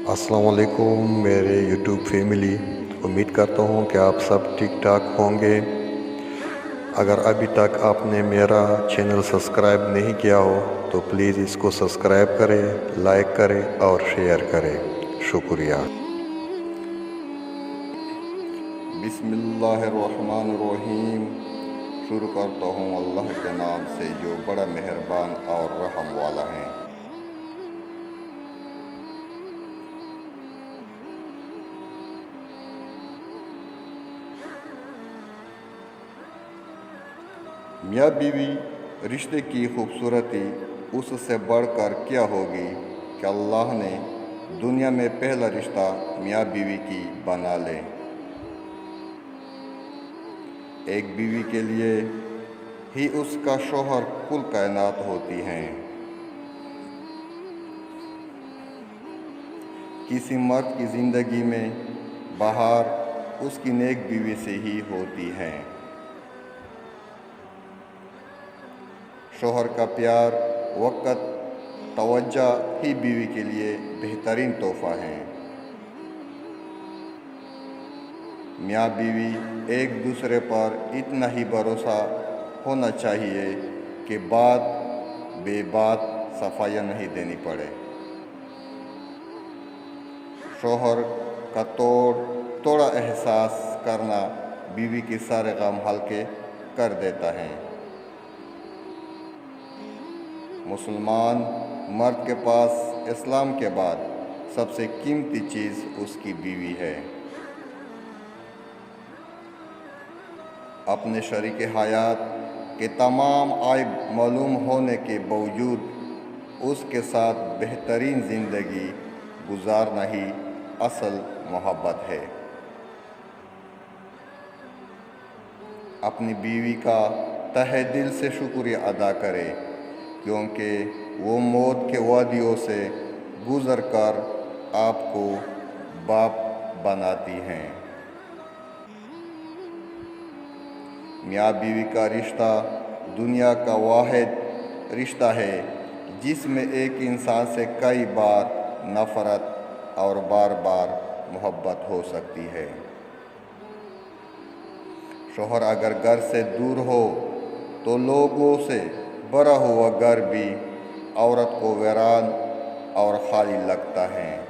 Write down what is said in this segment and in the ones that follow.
السلام علیکم میرے یوٹیوب فیملی، امید کرتا ہوں کہ آپ سب ٹھیک ٹھاک ہوں گے۔ اگر ابھی تک آپ نے میرا چینل سبسکرائب نہیں کیا ہو تو پلیز اس کو سبسکرائب کریں، لائک کریں اور شیئر کریں۔ شکریہ۔ بسم اللہ الرحمن الرحیم۔ شروع کرتا ہوں اللہ کے نام سے جو بڑا مہربان اور رحم والا ہے۔ میاں بیوی رشتے کی خوبصورتی اس سے بڑھ کر کیا ہوگی کہ اللہ نے دنیا میں پہلا رشتہ میاں بیوی کی بنا لے۔ ایک بیوی کے لیے ہی اس کا شوہر کل کائنات ہوتی ہیں۔ کسی مرد کی زندگی میں بہار اس کی نیک بیوی سے ہی ہوتی ہے۔ شوہر کا پیار، وقت، توجہ ہی بیوی کے لیے بہترین تحفہ ہے۔ میاں بیوی ایک دوسرے پر اتنا ہی بھروسہ ہونا چاہیے کہ بات بے بات صفائیاں نہیں دینی پڑے۔ شوہر کا توڑا احساس کرنا بیوی کے سارے غم ہلکے کر دیتا ہے۔ مسلمان مرد کے پاس اسلام کے بعد سب سے قیمتی چیز اس کی بیوی ہے۔ اپنے شریک حیات کے تمام عیب معلوم ہونے کے باوجود اس کے ساتھ بہترین زندگی گزارنا ہی اصل محبت ہے۔ اپنی بیوی کا تہہ دل سے شکریہ ادا کرے، کیونکہ وہ موت کے وادیوں سے گزر کر آپ کو باپ بناتی ہیں۔ میاں بیوی کا رشتہ دنیا کا واحد رشتہ ہے جس میں ایک انسان سے کئی بار نفرت اور بار بار محبت ہو سکتی ہے۔ شوہر اگر گھر سے دور ہو تو لوگوں سے بھرا ہوا گھر بھی عورت کو ویران اور خالی لگتا ہے۔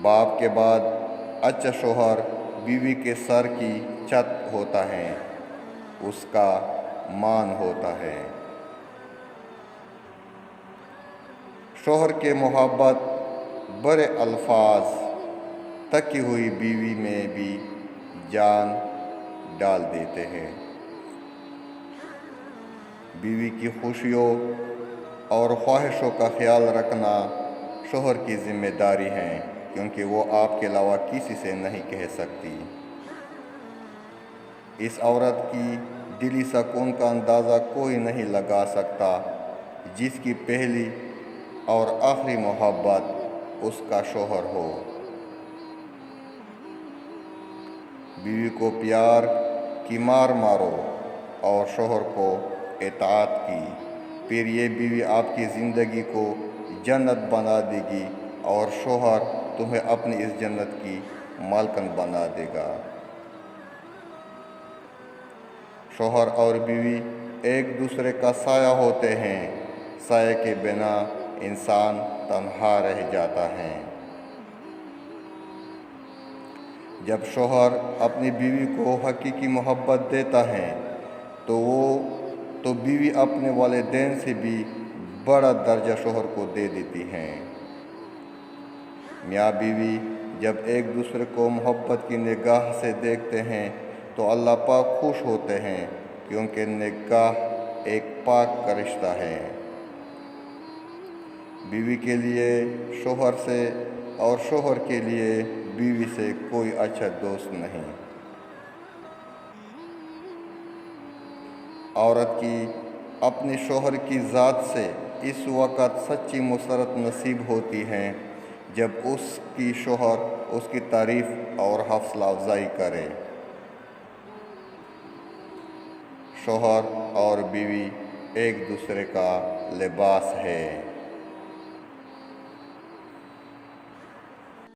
باپ کے بعد اچھا شوہر بیوی کے سر کی چھت ہوتا ہے، اس کا مان ہوتا ہے۔ شوہر کے محبت برے الفاظ تکی ہوئی بیوی میں بھی جان ڈال دیتے ہیں۔ بیوی کی خوشیوں اور خواہشوں کا خیال رکھنا شوہر کی ذمہ داری ہے، کیونکہ وہ آپ کے علاوہ کسی سے نہیں کہہ سکتی۔ اس عورت کی دلی سکون کا اندازہ کوئی نہیں لگا سکتا جس کی پہلی اور آخری محبت اس کا شوہر ہو۔ بیوی کو پیار کی مار مارو اور شوہر کو اطاعت کی، پھر یہ بیوی آپ کی زندگی کو جنت بنا دے گی اور شوہر تمہیں اپنی اس جنت کی مالکن بنا دے گا۔ شوہر اور بیوی ایک دوسرے کا سایہ ہوتے ہیں، سایہ کے بنا انسان تنہا رہ جاتا ہے۔ جب شوہر اپنی بیوی کو حقیقی محبت دیتا ہے تو بیوی اپنے والدین سے بھی بڑا درجہ شوہر کو دے دیتی ہے۔ میاں بیوی جب ایک دوسرے کو محبت کی نگاہ سے دیکھتے ہیں تو اللہ پاک خوش ہوتے ہیں، کیونکہ نکاح ایک پاک کا رشتہ ہے۔ بیوی کے لیے شوہر سے اور شوہر کے لیے بیوی سے کوئی اچھا دوست نہیں۔ عورت کی اپنے شوہر کی ذات سے اس وقت سچی مسرت نصیب ہوتی ہے جب اس کی شوہر اس کی تعریف اور حوصلہ افزائی کرے۔ شوہر اور بیوی ایک دوسرے کا لباس ہے۔